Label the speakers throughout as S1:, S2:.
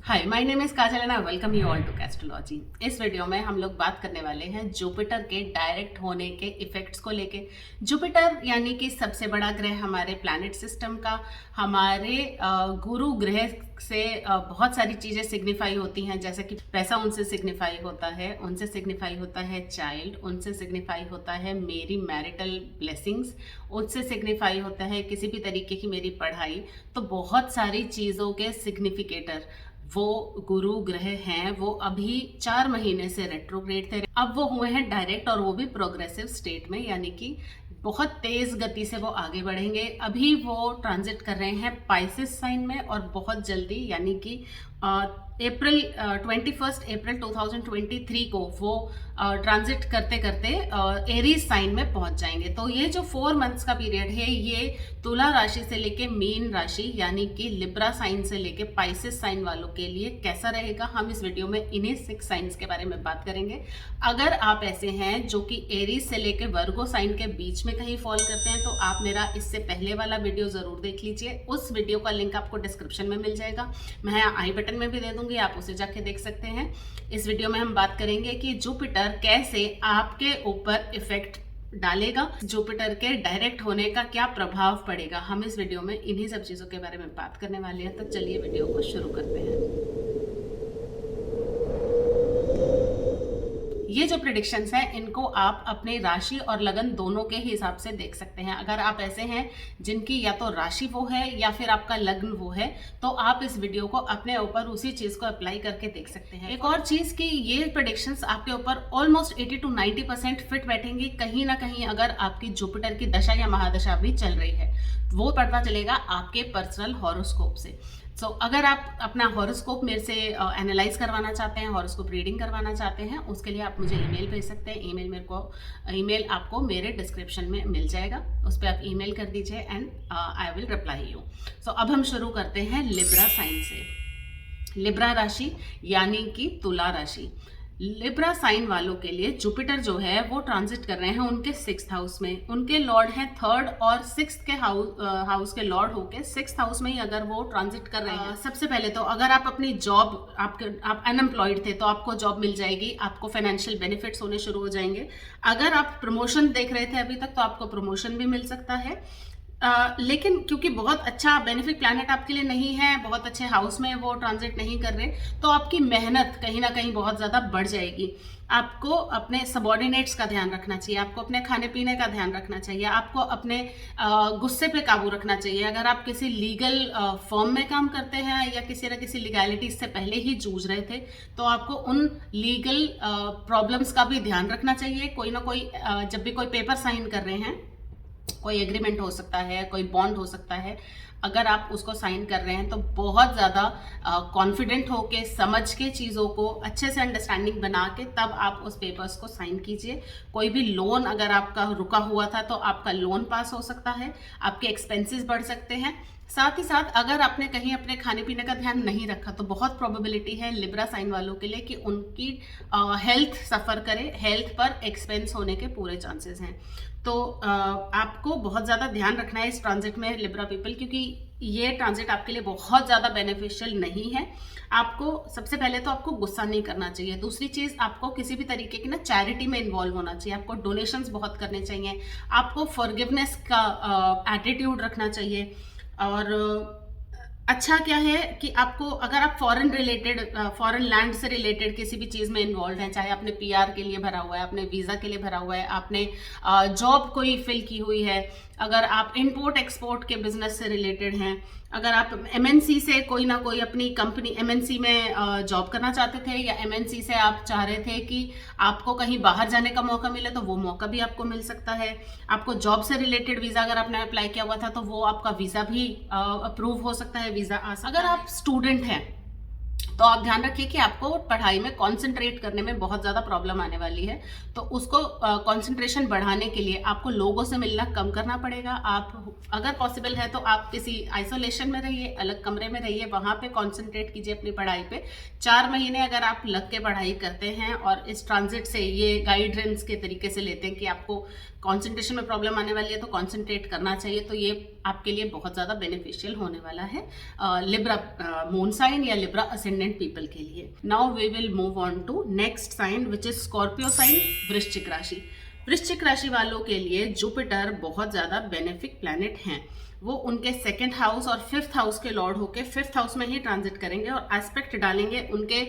S1: Hi, my name is Kajal and I welcome you all to astrology. इस वीडियो में हम लोग बात करने वाले हैं जुपिटर के डायरेक्ट होने के इफेक्ट्स को लेके। जुपिटर यानी कि सबसे बड़ा ग्रह हमारे प्लैनेट सिस्टम का, हमारे गुरु ग्रह से बहुत सारी चीज़ें सिग्निफाई होती हैं, जैसे कि पैसा उनसे सिग्निफाई होता है, उनसे सिग्निफाई होता है चाइल्ड, उनसे सिग्निफाई होता है मेरी मैरिटल ब्लेसिंग्स, उनसे सिग्निफाई होता है किसी भी तरीके की मेरी पढ़ाई। तो बहुत सारी चीज़ों के सिग्निफिकेटर वो गुरु ग्रह हैं। वो अभी 4 महीने से रेट्रोग्रेड थे, अब वो हुए हैं डायरेक्ट, और वो भी प्रोग्रेसिव स्टेट में, यानी कि बहुत तेज गति से वो आगे बढ़ेंगे। अभी वो ट्रांजिट कर रहे हैं पाइसेस साइन में, और बहुत जल्दी यानी कि 21 अप्रैल 2023 को वो ट्रांजिट करते करते एरीज साइन में पहुंच जाएंगे। तो ये जो 4 मंथ्स का पीरियड है, ये तुला राशि से लेके मीन राशि यानी कि लिब्रा साइन से लेके पाइसेस साइन वालों के लिए कैसा रहेगा, हम इस वीडियो में इन्हीं 6 साइंस के बारे में बात करेंगे। अगर आप ऐसे हैं जो कि एरीज से लेके वर्गो साइन के बीच में कहीं फॉल करते हैं, तो आप मेरा इससे पहले वाला वीडियो जरूर देख लीजिए। उस वीडियो का लिंक आपको डिस्क्रिप्शन में मिल जाएगा, मैं आई बटन में भी दे दूंगी, आप उसे जाके देख सकते हैं। इस वीडियो में हम बात करेंगे कि जुपिटर कैसे आपके ऊपर इफेक्ट डालेगा, जुपिटर के डायरेक्ट होने का क्या प्रभाव पड़ेगा। हम इस वीडियो में इन्हीं सब चीजों के बारे में बात करने वाले हैं। तो चलिए वीडियो को शुरू करते हैं। ये जो प्रिडिक्शंस हैं, इनको आप अपने राशि और लगन दोनों के हिसाब से देख सकते हैं। अगर आप ऐसे हैं जिनकी या तो राशि वो है या फिर आपका लग्न वो है, तो आप इस वीडियो को अपने ऊपर उसी चीज को अप्लाई करके देख सकते हैं। एक और चीज कि ये प्रिडिक्शंस आपके ऊपर ऑलमोस्ट 80 to 90% फिट बैठेंगी। कहीं ना कहीं अगर आपकी जुपिटर की दशा या महादशा भी चल रही है, वो पता चलेगा आपके पर्सनल हॉरोस्कोप से। अगर आप अपना हॉरोस्कोप मेरे से एनालाइज करवाना चाहते हैं, हॉरोस्कोप रीडिंग करवाना चाहते हैं, उसके लिए आप मुझे ईमेल भेज सकते हैं। ईमेल आपको मेरे डिस्क्रिप्शन में मिल जाएगा, उस पर आप ईमेल कर दीजिए and I will reply you. अब हम शुरू करते हैं लिब्रा साइन से। लिब्रा राशि यानी कि तुला राशि। लिब्रा साइन वालों के लिए जुपिटर जो है वो ट्रांजिट कर रहे हैं उनके 6th हाउस में। उनके लॉर्ड हैं 3rd और 6th के हाउस के लॉर्ड होके 6th हाउस में ही अगर वो ट्रांजिट कर रहे हैं। सबसे पहले तो अगर आप अपनी जॉब, आप अनएम्प्लॉयड थे तो आपको जॉब मिल जाएगी, आपको फाइनेंशियल बेनिफिट्स होने शुरू हो जाएंगे। अगर आप प्रमोशन देख रहे थे अभी तक, तो आपको प्रमोशन भी मिल सकता है। लेकिन क्योंकि बहुत अच्छा बेनिफिट प्लैनेट आपके लिए नहीं है, बहुत अच्छे हाउस में वो ट्रांजिट नहीं कर रहे, तो आपकी मेहनत कहीं ना कहीं बहुत ज़्यादा बढ़ जाएगी। आपको अपने सबॉर्डिनेट्स का ध्यान रखना चाहिए, आपको अपने खाने पीने का ध्यान रखना चाहिए, आपको अपने गुस्से पे काबू रखना चाहिए। अगर आप किसी लीगल फर्म में काम करते हैं या किसी न किसी लीगैलिटी से पहले ही जूझ रहे थे, तो आपको उन लीगल प्रॉब्लम्स का भी ध्यान रखना चाहिए। कोई ना कोई जब भी कोई पेपर साइन कर रहे हैं, कोई एग्रीमेंट हो सकता है, कोई बॉन्ड हो सकता है, अगर आप उसको साइन कर रहे हैं तो बहुत ज़्यादा कॉन्फिडेंट होके, समझ के, चीज़ों को अच्छे से अंडरस्टैंडिंग बना के तब आप उस पेपर्स को साइन कीजिए। कोई भी लोन अगर आपका रुका हुआ था तो आपका लोन पास हो सकता है, आपके एक्सपेंसेस बढ़ सकते हैं। साथ ही साथ अगर आपने कहीं अपने खाने पीने का ध्यान नहीं रखा, तो बहुत प्रोबेबिलिटी है लिब्रा साइन वालों के लिए कि उनकी हेल्थ सफ़र करे, हेल्थ पर एक्सपेंस होने के पूरे चांसेस हैं। तो आपको बहुत ज़्यादा ध्यान रखना है इस ट्रांजिट में लिब्रा पीपल, क्योंकि ये ट्रांजिट आपके लिए बहुत ज़्यादा बेनिफिशियल नहीं है। आपको सबसे पहले तो आपको गुस्सा नहीं करना चाहिए। दूसरी चीज़, आपको किसी भी तरीके की ना चैरिटी में इन्वॉल्व होना चाहिए, आपको डोनेशंस बहुत करने चाहिए, आपको फॉरगिवनेस का एटीट्यूड रखना चाहिए। और अच्छा क्या है कि आपको, अगर आप फॉरेन लैंड से रिलेटेड किसी भी चीज़ में इन्वॉल्व हैं, चाहे आपने पीआर के लिए भरा हुआ है, आपने वीज़ा के लिए भरा हुआ है, आपने जॉब कोई फिल की हुई है, अगर आप इंपोर्ट एक्सपोर्ट के बिजनेस से रिलेटेड हैं, अगर आप एमएनसी से कोई ना कोई अपनी कंपनी एमएनसी में जॉब करना चाहते थे, या एमएनसी से आप चाह रहे थे कि आपको कहीं बाहर जाने का मौका मिले, तो वो मौका भी आपको मिल सकता है। आपको जॉब से रिलेटेड वीज़ा अगर आपने अप्लाई किया हुआ था, तो वो आपका वीज़ा भी अप्रूव हो सकता है, वीज़ा आ सकता है। अगर आप स्टूडेंट हैं तो आप ध्यान रखिए कि आपको पढ़ाई में कंसंट्रेट करने में बहुत ज़्यादा प्रॉब्लम आने वाली है। तो उसको कंसंट्रेशन बढ़ाने के लिए आपको लोगों से मिलना कम करना पड़ेगा। आप अगर पॉसिबल है तो आप किसी आइसोलेशन में रहिए, अलग कमरे में रहिए, वहाँ पे कंसंट्रेट कीजिए अपनी पढ़ाई पे। 4 महीने अगर आप लग के पढ़ाई करते हैं और इस ट्रांजिट से ये गाइडेंस के तरीके से लेते हैं कि आपको कंसंट्रेशन में प्रॉब्लम आने वाली है तो कंसंट्रेट करना चाहिए, तो ये आपके लिए बहुत ज़्यादा बेनिफिशियल होने वाला है। लिब्रा मून साइन या लिब्रा असेंडेंट प्रेग्नेंट पीपल के लिए। Now we will move on to next sign which is Scorpio sign, वृश्चिक राशि। वृश्चिक राशि वालों के लिए जुपिटर बहुत ज्यादा बेनिफिक प्लैनेट हैं। वो उनके सेकंड हाउस और फिफ्थ हाउस के लॉर्ड होके फिफ्थ हाउस में ही ट्रांजिट करेंगे और एस्पेक्ट डालेंगे उनके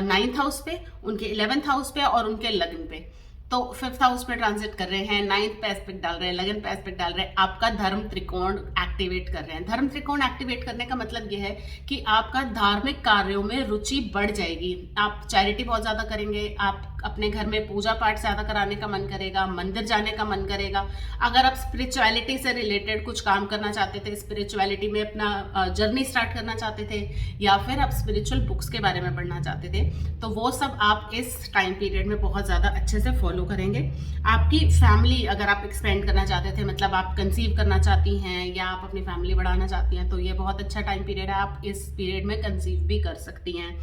S1: नाइन्थ हाउस पे, उनके 11th हाउस पे और उनके लग्न पे। तो फिफ्थ हाउस में ट्रांजिट कर रहे हैं, नाइन्थ पे एस्पेक्ट डाल रहे हैं, लगन पे एस्पेक्ट डाल रहे हैं, आपका धर्म त्रिकोण एक्टिवेट कर रहे हैं। धर्म त्रिकोण एक्टिवेट करने का मतलब यह है कि आपका धार्मिक कार्यों में रुचि बढ़ जाएगी। आप चैरिटी बहुत ज्यादा करेंगे, आप अपने घर में पूजा पाठ ज्यादा कराने का मन करेगा, मंदिर जाने का मन करेगा। अगर आप स्पिरिचुअलिटी से रिलेटेड कुछ काम करना चाहते थे, स्पिरिचुअलिटी में अपना जर्नी स्टार्ट करना चाहते थे, या फिर आप स्पिरिचुअल बुक्स के बारे में पढ़ना चाहते थे, तो वो सब आप इस टाइम पीरियड में बहुत ज्यादा अच्छे से फॉलो करेंगे। आपकी फैमिली अगर आप एक्सपेंड करना चाहते थे, मतलब आप कंसीव करना चाहती हैं या आप अपनी फैमिली बढ़ाना चाहती हैं, तो ये बहुत अच्छा टाइम पीरियड है। आप इस पीरियड में कंसीव भी कर सकती हैं।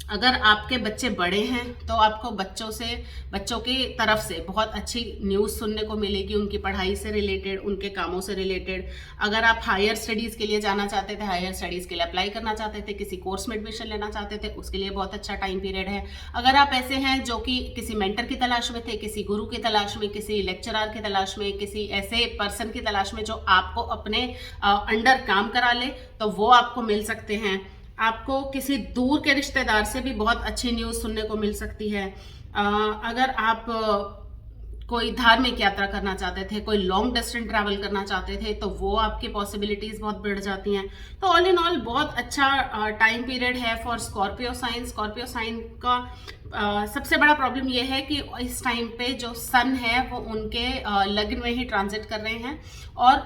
S1: अगर आपके बच्चे बड़े हैं तो आपको बच्चों की तरफ से बहुत अच्छी न्यूज़ सुनने को मिलेगी, उनकी पढ़ाई से रिलेटेड, उनके कामों से रिलेटेड। अगर आप हायर स्टडीज़ के लिए जाना चाहते थे, हायर स्टडीज़ के लिए अप्लाई करना चाहते थे, किसी कोर्स में एडमिशन लेना चाहते थे, उसके लिए बहुत अच्छा टाइम पीरियड है। अगर आप ऐसे हैं जो कि किसी मेंटर की तलाश में थे, किसी गुरु की तलाश में, किसी लेक्चरर की तलाश में, किसी ऐसे पर्सन की तलाश में जो आपको अपने अंडर काम करा ले, तो वो आपको मिल सकते हैं। आपको किसी दूर के रिश्तेदार से भी बहुत अच्छी न्यूज़ सुनने को मिल सकती है। अगर आप कोई धार्मिक यात्रा करना चाहते थे, कोई लॉन्ग डिस्टेंस ट्रैवल करना चाहते थे, तो वो आपकी पॉसिबिलिटीज बहुत बढ़ जाती हैं। तो ऑल इन ऑल बहुत अच्छा टाइम पीरियड है for Scorpio sign. Scorpio sign का सबसे बड़ा प्रॉब्लम ये है कि इस टाइम पे जो सन है वो उनके लग्न में ही ट्रांजिट कर रहे हैं और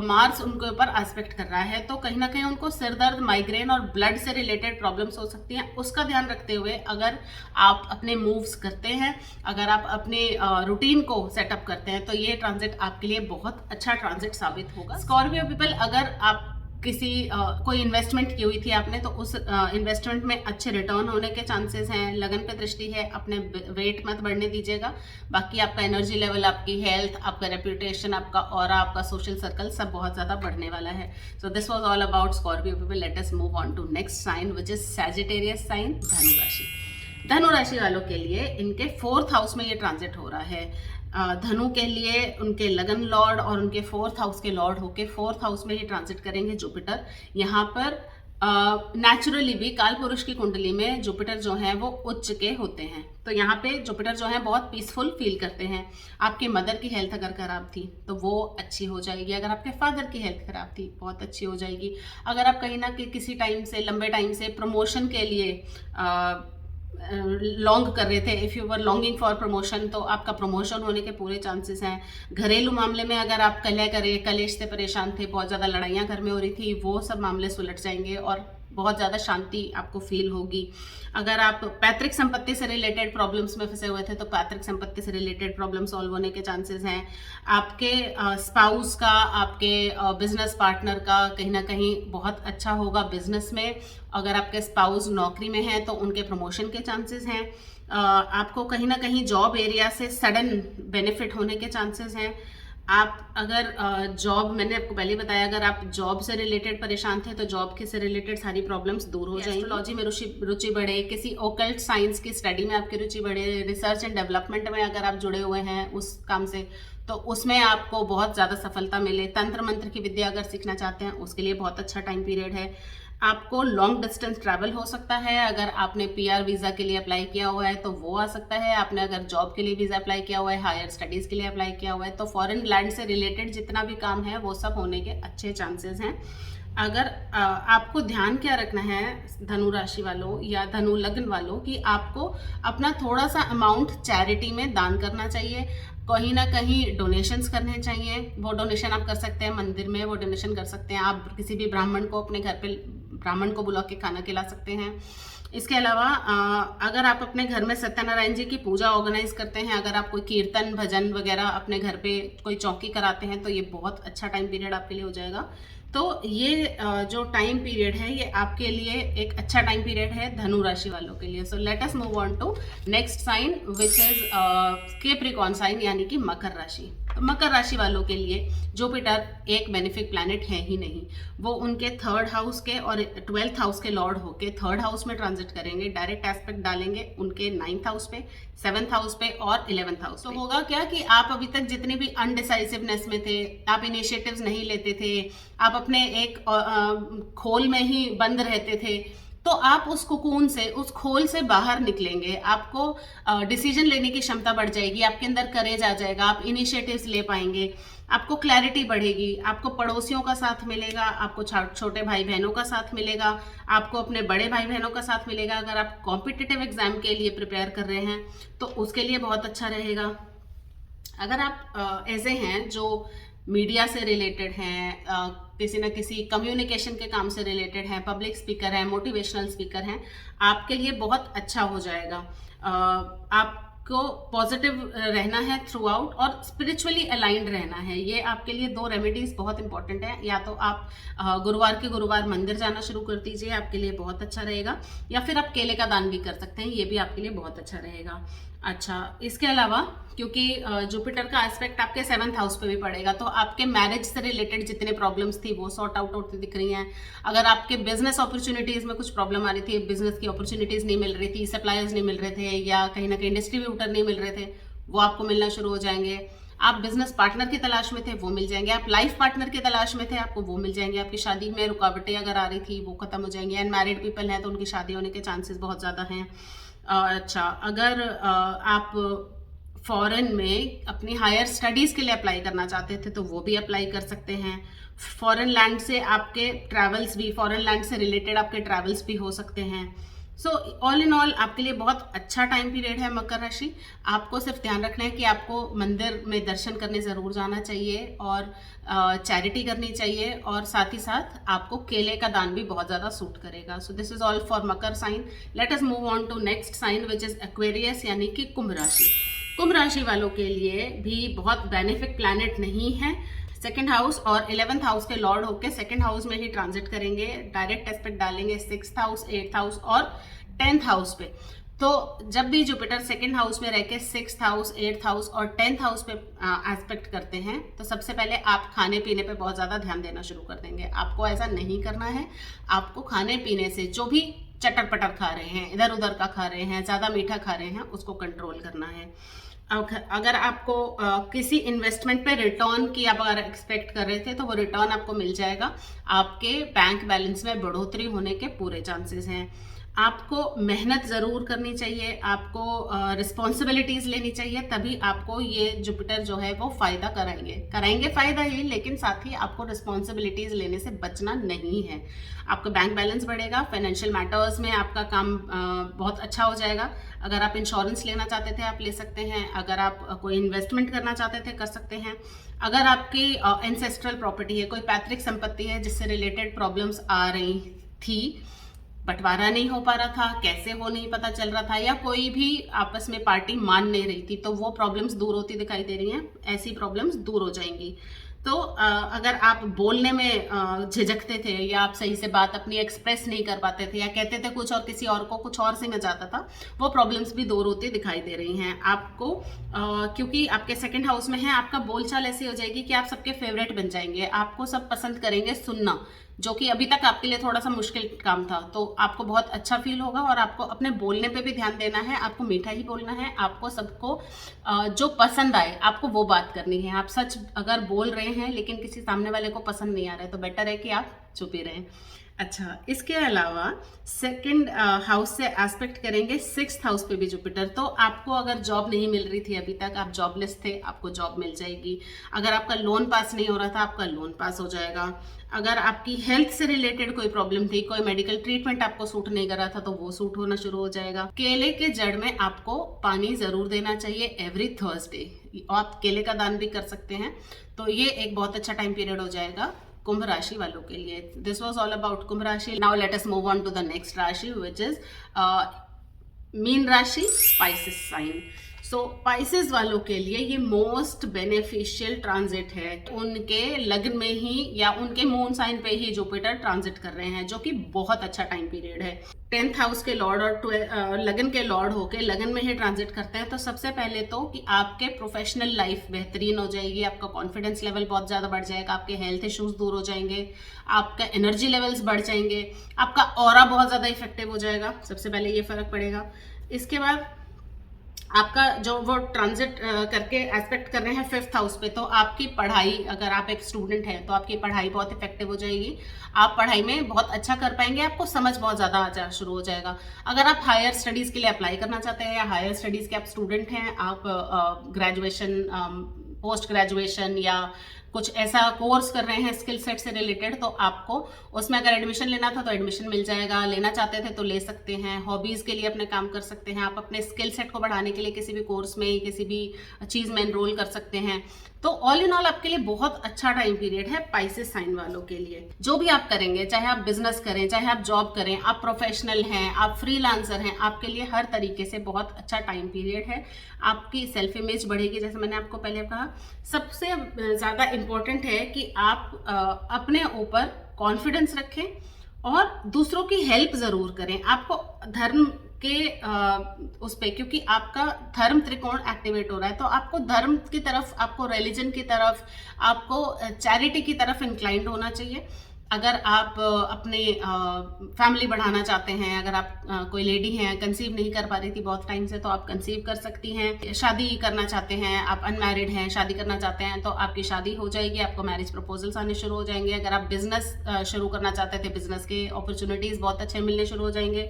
S1: मार्स उनके ऊपर एस्पेक्ट कर रहा है। तो कहीं ना कहीं उनको सिर दर्द, माइग्रेन और ब्लड से रिलेटेड प्रॉब्लम्स हो सकती हैं। उसका ध्यान रखते हुए अगर आप अपने मूव्स करते हैं, अगर आप अपने रूटीन को सेटअप करते हैं, तो ये ट्रांजिट आपके लिए बहुत अच्छा ट्रांजिट साबित होगा। स्कॉर्पियो पीपल, अगर आप किसी कोई इन्वेस्टमेंट की हुई थी आपने, तो उस इन्वेस्टमेंट में अच्छे रिटर्न होने के चांसेस हैं। लगन पे दृष्टि है, अपने वेट मत बढ़ने दीजिएगा। बाकी आपका एनर्जी लेवल, आपकी हेल्थ, आपका रेप्यूटेशन, आपका ऑरा, आपका सोशल सर्कल सब बहुत ज़्यादा बढ़ने वाला है। So this was all about Scorpio people. Let us move on to next sign which is Sagittarius sign, धनु राशि। धनु राशि वालों के लिए इनके 4th हाउस में ये ट्रांजिट हो रहा है। धनु के लिए उनके लगन लॉर्ड और उनके 4th हाउस के लॉर्ड होके 4th हाउस में ही ट्रांजिट करेंगे जुपिटर। यहाँ पर नेचुरली भी काल पुरुष की कुंडली में जुपिटर जो है वो उच्च के होते हैं। तो यहाँ पे जुपिटर जो है बहुत पीसफुल फील करते हैं। आपके मदर की हेल्थ अगर खराब थी तो वो अच्छी हो जाएगी। अगर आपके फादर की हेल्थ खराब थी, बहुत अच्छी हो जाएगी। अगर आप कहीं ना किसी टाइम से, लंबे टाइम से प्रमोशन के लिए लॉन्ग कर रहे थे, if you were longing for promotion, तो आपका प्रमोशन होने के पूरे चांसेस हैं। घरेलू मामले में अगर आप कलेश से परेशान थे, बहुत ज़्यादा लड़ाइयाँ घर में हो रही थी, वो सब मामले सुलट जाएंगे और बहुत ज़्यादा शांति आपको फील होगी। अगर आप पैतृक संपत्ति से रिलेटेड प्रॉब्लम्स में फंसे हुए थे, तो पैतृक संपत्ति से रिलेटेड प्रॉब्लम सॉल्व होने के चांसेस हैं। आपके स्पाउस का, आपके बिजनेस पार्टनर का कहीं ना कहीं बहुत अच्छा होगा बिजनेस में। अगर आपके स्पाउस नौकरी में हैं तो उनके प्रमोशन के चांसेस हैं। आपको कहीं ना कहीं जॉब एरिया से सडन बेनिफिट होने के चांसेस हैं। आप अगर जॉब, मैंने आपको पहले बताया, अगर आप जॉब से रिलेटेड परेशान थे तो जॉब के से रिलेटेड सारी प्रॉब्लम्स दूर हो जाएंगी। एस्ट्रोलॉजी में रुचि बढ़े, किसी ओकल्ट साइंस की स्टडी में आपकी रुचि बढ़े, रिसर्च एंड डेवलपमेंट में अगर आप जुड़े हुए हैं उस काम से, तो उसमें आपको बहुत ज़्यादा सफलता मिले। तंत्र मंत्र की विद्या अगर सीखना चाहते हैं, उसके लिए बहुत अच्छा टाइम पीरियड है। आपको लॉन्ग डिस्टेंस ट्रैवल हो सकता है। अगर आपने PR वीज़ा के लिए अप्लाई किया हुआ है तो वो आ सकता है। आपने अगर जॉब के लिए वीज़ा अप्लाई किया हुआ है, हायर स्टडीज़ के लिए अप्लाई किया हुआ है, तो फॉरेन लैंड से रिलेटेड जितना भी काम है वो सब होने के अच्छे चांसेस हैं। अगर आपको ध्यान क्या रखना है धनु राशि वालों या धनु लग्न वालों, कि आपको अपना थोड़ा सा अमाउंट चैरिटी में दान करना चाहिए। कहीं ना कहीं डोनेशंस करने चाहिए। वो डोनेशन आप कर सकते हैं मंदिर में, वो डोनेशन कर सकते हैं आप किसी भी ब्राह्मण को, अपने घर पे ब्राह्मण को बुला के खाना खिला सकते हैं। इसके अलावा अगर आप अपने घर में सत्यनारायण जी की पूजा ऑर्गेनाइज करते हैं, अगर आप कोई कीर्तन भजन वगैरह अपने घर पे कोई चौकी कराते हैं, तो ये बहुत अच्छा टाइम पीरियड आपके लिए हो जाएगा। तो ये जो टाइम पीरियड है ये आपके लिए एक अच्छा टाइम पीरियड है धनु राशि वालों के लिए। So let us move on to next sign which is Capricorn sign, यानी कि मकर राशि। मकर राशि वालों के लिए जुपिटर एक बेनिफिक प्लैनेट है ही नहीं। वो उनके 3rd हाउस के और 12th हाउस के लॉर्ड होके 3rd हाउस में ट्रांजिट करेंगे, डायरेक्ट एस्पेक्ट डालेंगे उनके 9th हाउस पे, 7th हाउस पे और 11th हाउस पे। तो होगा क्या कि आप अभी तक जितने भी अनडिसाइसिवनेस में थे, आप इनिशिएटिव्स नहीं लेते थे, आप अपने एक खोल में ही बंद रहते थे, तो आप उस कुकून से, उस खोल से बाहर निकलेंगे। आपको डिसीजन लेने की क्षमता बढ़ जाएगी, आपके अंदर करेज आ जाएगा, आप इनिशिएटिव्स ले पाएंगे, आपको क्लैरिटी बढ़ेगी, आपको पड़ोसियों का साथ मिलेगा, आपको छोटे भाई बहनों का साथ मिलेगा, आपको अपने बड़े भाई बहनों का साथ मिलेगा। अगर आप कॉम्पिटिटिव एग्जाम के लिए प्रिपेयर कर रहे हैं तो उसके लिए बहुत अच्छा रहेगा। अगर आप ऐसे हैं जो मीडिया से रिलेटेड हैं, किसी न किसी कम्युनिकेशन के काम से रिलेटेड हैं, पब्लिक स्पीकर हैं, मोटिवेशनल स्पीकर हैं, आपके लिए बहुत अच्छा हो जाएगा। आपको पॉजिटिव रहना है थ्रू आउट और स्पिरिचुअली अलाइंड रहना है। ये आपके लिए 2 रेमेडीज बहुत इंपॉर्टेंट है। या तो आप गुरुवार के गुरुवार मंदिर जाना शुरू कर दीजिए, आपके लिए बहुत अच्छा रहेगा, या फिर आप केले का दान भी कर सकते हैं, ये भी आपके लिए बहुत अच्छा रहेगा। अच्छा, इसके अलावा क्योंकि जुपिटर का एस्पेक्ट आपके 7th हाउस पे भी पड़ेगा, तो आपके मैरिज से रिलेटेड जितने प्रॉब्लम्स थी वो सॉर्ट आउट होती दिख रही हैं। अगर आपके बिजनेस अपॉर्चुनिटीज़ में कुछ प्रॉब्लम आ रही थी, बिजनेस की अपॉर्चुनिटीज़ नहीं मिल रही थी, सप्लायर्स नहीं मिल रहे थे, या कहीं ना कहीं डिस्ट्रीब्यूटर नहीं मिल रहे थे, वो आपको मिलना शुरू हो जाएंगे। आप बिजनेस पार्टनर की तलाश में थे, वो मिल जाएंगे। आप लाइफ पार्टनर की तलाश में थे, आपको वो मिल जाएंगे। आपकी शादी में रुकावटें अगर आ रही थी वो खत्म हो जाएंगी। अनमैरिड पीपल हैं तो उनकी शादी होने के चांसेस बहुत ज़्यादा हैं। अच्छा, अगर आप फॉरेन में अपनी हायर स्टडीज़ के लिए अप्लाई करना चाहते थे तो वो भी अप्लाई कर सकते हैं। फॉरेन लैंड से आपके ट्रैवल्स भी, फॉरेन लैंड से रिलेटेड आपके ट्रैवल्स भी हो सकते हैं। सो ऑल इन ऑल आपके लिए बहुत अच्छा टाइम पीरियड है मकर राशि। आपको सिर्फ ध्यान रखना है कि आपको मंदिर में दर्शन करने ज़रूर जाना चाहिए और चैरिटी करनी चाहिए, और साथ ही साथ आपको केले का दान भी बहुत ज़्यादा सूट करेगा। So this is all for Makar sign. Let us move on to next sign which is Aquarius, यानी कि कुंभ राशि। कुंभ राशि वालों के लिए भी बहुत बेनिफिक प्लैनेट नहीं है। 2nd हाउस और 11th हाउस के लॉर्ड होकर 2nd हाउस में ही ट्रांजिट करेंगे, डायरेक्ट एस्पेक्ट डालेंगे 6th हाउस, 8th हाउस और 10th हाउस पे। तो जब भी जुपिटर 2nd हाउस में रह के 6th हाउस, 8th हाउस और 10th हाउस पे एस्पेक्ट करते हैं, तो सबसे पहले आप खाने पीने पे बहुत ज़्यादा ध्यान देना शुरू कर देंगे। आपको ऐसा नहीं करना है। आपको खाने पीने से, जो भी चटर पटर खा रहे हैं, इधर उधर का खा रहे हैं, ज़्यादा मीठा खा रहे हैं, उसको कंट्रोल करना है। अगर आपको किसी इन्वेस्टमेंट पे रिटर्न की आप अगर एक्सपेक्ट कर रहे थे तो वो रिटर्न आपको मिल जाएगा। आपके बैंक बैलेंस में बढ़ोतरी होने के पूरे चांसेस हैं। आपको मेहनत ज़रूर करनी चाहिए, आपको रिस्पॉन्सिबिलिटीज़ लेनी चाहिए, तभी आपको ये जुपिटर जो है वो फ़ायदा कराएंगे फ़ायदा ही, लेकिन साथ ही आपको रिस्पॉन्सिबिलिटीज़ लेने से बचना नहीं है। आपका बैंक बैलेंस बढ़ेगा, फाइनेंशियल मैटर्स में आपका काम बहुत अच्छा हो जाएगा। अगर आप इंश्योरेंस लेना चाहते थे आप ले सकते हैं, अगर आप कोई इन्वेस्टमेंट करना चाहते थे कर सकते हैं। अगर आपकी एंसेस्ट्रल प्रॉपर्टी है, कोई पैतृक संपत्ति है जिससे रिलेटेड प्रॉब्लम्स आ रही थी, बंटवारा नहीं हो पा रहा था, कैसे वो नहीं पता चल रहा था, या कोई भी आपस में पार्टी मान नहीं रही थी, तो वो प्रॉब्लम्स दूर होती दिखाई दे रही हैं। ऐसी प्रॉब्लम्स दूर हो जाएंगी। तो अगर आप बोलने में झिझकते थे, या आप सही से बात अपनी एक्सप्रेस नहीं कर पाते थे, या कहते थे कुछ और किसी और को कुछ और समझ आता था, वो प्रॉब्लम्स भी दूर होती दिखाई दे रही हैं आपको। क्योंकि आपके 2nd हाउस में है, आपका बोलचाल ऐसी हो जाएगी कि आप सबके फेवरेट बन जाएंगे। आपको सब पसंद करेंगे सुनना, जो कि अभी तक आपके लिए थोड़ा सा मुश्किल काम था। तो आपको बहुत अच्छा फील होगा, और आपको अपने बोलने पे भी ध्यान देना है। आपको मीठा ही बोलना है, आपको सबको जो पसंद आए आपको वो बात करनी है। आप सच अगर बोल रहे हैं लेकिन किसी सामने वाले को पसंद नहीं आ रहा है तो बेटर है कि आप चुप ही रहें। अच्छा, इसके अलावा 2nd हाउस से एस्पेक्ट करेंगे 6th हाउस पे भी जुपिटर। तो आपको अगर जॉब नहीं मिल रही थी अभी तक, आप जॉबलेस थे, आपको जॉब मिल जाएगी। अगर आपका लोन पास नहीं हो रहा था, आपका लोन पास हो जाएगा। अगर आपकी हेल्थ से रिलेटेड कोई प्रॉब्लम थी, कोई मेडिकल ट्रीटमेंट आपको सूट नहीं कर रहा था, तो वो सूट होना शुरू हो जाएगा। केले के जड़ में आपको पानी जरूर देना चाहिए एवरी थर्सडे। आप केले का दान भी कर सकते हैं। तो ये एक बहुत अच्छा टाइम पीरियड हो जाएगा कुंभ राशि वालों के लिए। This was all about Kumbh rashi. Now let us move on to the next rashi which is Meen rashi, Pisces sign. So Pisces वालों के लिए ये मोस्ट बेनिफिशियल ट्रांजिट है। उनके लग्न में ही या उनके मून साइन पे ही जुपिटर ट्रांजिट कर रहे हैं, जो कि बहुत अच्छा टाइम पीरियड है। 10th हाउस के लॉर्ड और लगन के लॉर्ड होके लगन में ही ट्रांजिट करते हैं। तो सबसे पहले तो कि आपके प्रोफेशनल लाइफ बेहतरीन हो जाएगी, आपका कॉन्फिडेंस लेवल बहुत ज़्यादा बढ़ जाएगा, आपके हेल्थ इश्यूज दूर हो जाएंगे, आपका एनर्जी लेवल्स बढ़ जाएंगे, आपका ऑरा बहुत ज़्यादा इफेक्टिव हो जाएगा। सबसे पहले ये फर्क पड़ेगा। इसके बाद आपका जो वो ट्रांजिट करके एस्पेक्ट कर रहे हैं 5th हाउस पे, तो आपकी पढ़ाई, अगर आप एक स्टूडेंट हैं तो आपकी पढ़ाई बहुत इफेक्टिव हो जाएगी, आप पढ़ाई में बहुत अच्छा कर पाएंगे, आपको समझ बहुत ज़्यादा आ शुरू हो जाएगा। अगर आप हायर स्टडीज़ के लिए अप्लाई करना चाहते हैं या हायर स्टडीज़ के आप स्टूडेंट हैं, आप ग्रेजुएशन, पोस्ट ग्रेजुएशन या कुछ ऐसा कोर्स कर रहे हैं स्किल सेट से रिलेटेड, तो आपको उसमें अगर एडमिशन लेना था तो एडमिशन मिल जाएगा, लेना चाहते थे तो ले सकते हैं। हॉबीज़ के लिए अपने काम कर सकते हैं, आप अपने स्किल सेट को बढ़ाने के लिए किसी भी कोर्स में, किसी भी चीज़ में एनरोल कर सकते हैं। तो ऑल इन ऑल आपके लिए बहुत अच्छा टाइम पीरियड है पाइसेस साइन वालों के लिए। जो भी आप करेंगे, चाहे आप बिजनेस करें, चाहे आप जॉब करें, आप प्रोफेशनल हैं, आप फ्रीलांसर हैं, आपके लिए हर तरीके से बहुत अच्छा टाइम पीरियड है। आपकी सेल्फ इमेज बढ़ेगी, जैसे मैंने आपको पहले कहा। सबसे ज़्यादा इम्पोर्टेंट है कि आप अपने ऊपर कॉन्फिडेंस रखें और दूसरों की हेल्प ज़रूर करें। आपको धर्म के उस पे, क्योंकि आपका धर्म त्रिकोण एक्टिवेट हो रहा है, तो आपको धर्म की तरफ, आपको रिलीजन की तरफ, आपको चैरिटी की तरफ इंक्लाइंड होना चाहिए। अगर आप अपने फैमिली बढ़ाना चाहते हैं, अगर आप कोई लेडी हैं, कंसीव नहीं कर पा रही थी बहुत टाइम से, तो आप कंसीव कर सकती हैं। शादी करना चाहते हैं, आप अनमैरिड हैं, शादी करना चाहते हैं, तो आपकी शादी हो जाएगी, आपको मैरिज प्रपोजल्स आने शुरू हो जाएंगे। अगर आप बिजनेस शुरू करना चाहते थे, बिजनेस के अपॉर्चुनिटीज़ बहुत अच्छे मिलने शुरू हो जाएंगे।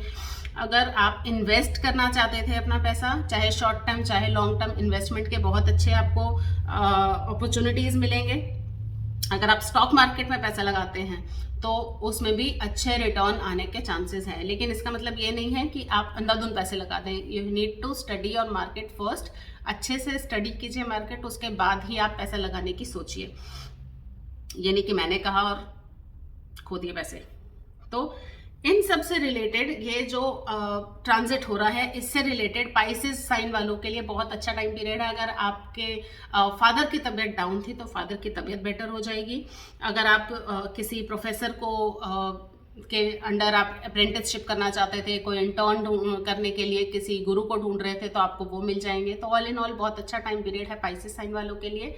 S1: अगर आप इन्वेस्ट करना चाहते थे अपना पैसा, चाहे शॉर्ट टर्म चाहे लॉन्ग टर्म, इन्वेस्टमेंट के बहुत अच्छे आपको अपॉर्चुनिटीज़ मिलेंगे। अगर आप स्टॉक मार्केट में पैसा लगाते हैं तो उसमें भी अच्छे रिटर्न आने के चांसेस हैं, लेकिन इसका मतलब ये नहीं है कि आप अंधाधुंध पैसे लगा दें। यू नीड टू स्टडी और मार्केट फर्स्ट। अच्छे से स्टडी कीजिए मार्केट, उसके बाद ही आप पैसा लगाने की सोचिए। ये नहीं कि मैंने कहा और खो दिए पैसे। तो इन सब से रिलेटेड ये जो ट्रांजिट हो रहा है, इससे रिलेटेड पाइसेस साइन वालों के लिए बहुत अच्छा टाइम पीरियड है। अगर आपके फादर की तबीयत डाउन थी तो फादर की तबीयत बेटर हो जाएगी। अगर आप किसी प्रोफेसर को के अंडर आप अप्रेंटिसशिप करना चाहते थे, कोई इंटर्न करने के लिए किसी गुरु को ढूंढ रहे थे, तो आपको वो मिल जाएंगे। तो ऑल इन ऑल बहुत अच्छा टाइम पीरियड है पाइसेस साइन वालों के लिए।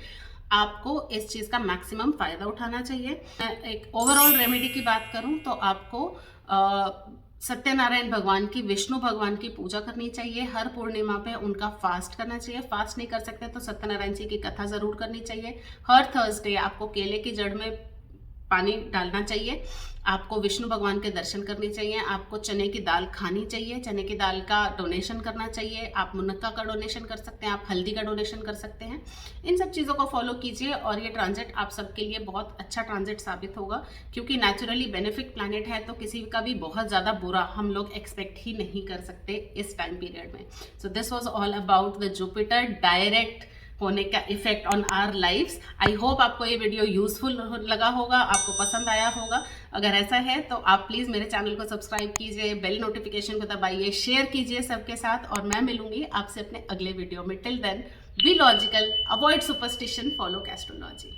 S1: आपको इस चीज़ का मैक्सिमम फ़ायदा उठाना चाहिए। एक ओवरऑल रेमेडी की बात करूं तो आपको सत्यनारायण भगवान की, विष्णु भगवान की पूजा करनी चाहिए। हर पूर्णिमा पे उनका फास्ट करना चाहिए। फास्ट नहीं कर सकते तो सत्यनारायण जी की कथा ज़रूर करनी चाहिए। हर थर्सडे आपको केले की जड़ में पानी डालना चाहिए। आपको विष्णु भगवान के दर्शन करने चाहिए। आपको चने की दाल खानी चाहिए। चने की दाल का डोनेशन करना चाहिए। आप मुनक्का का डोनेशन कर सकते हैं, आप हल्दी का डोनेशन कर सकते हैं। इन सब चीज़ों को फॉलो कीजिए और ये ट्रांजिट आप सबके लिए बहुत अच्छा ट्रांजिट साबित होगा, क्योंकि नेचुरली बेनिफिक प्लैनेट है, तो किसी का भी बहुत ज़्यादा बुरा हम लोग एक्सपेक्ट ही नहीं कर सकते इस टाइम पीरियड में। So this was all about the Jupiter direct होने का effect on our lives. I hope आपको ये वीडियो यूजफुल लगा होगा, आपको पसंद आया होगा। अगर ऐसा है तो आप प्लीज़ मेरे चैनल को सब्सक्राइब कीजिए, बेल नोटिफिकेशन को दबाइए, शेयर कीजिए सबके साथ, और मैं मिलूंगी आपसे अपने अगले वीडियो में। Till then be logical, avoid superstition, follow astrology.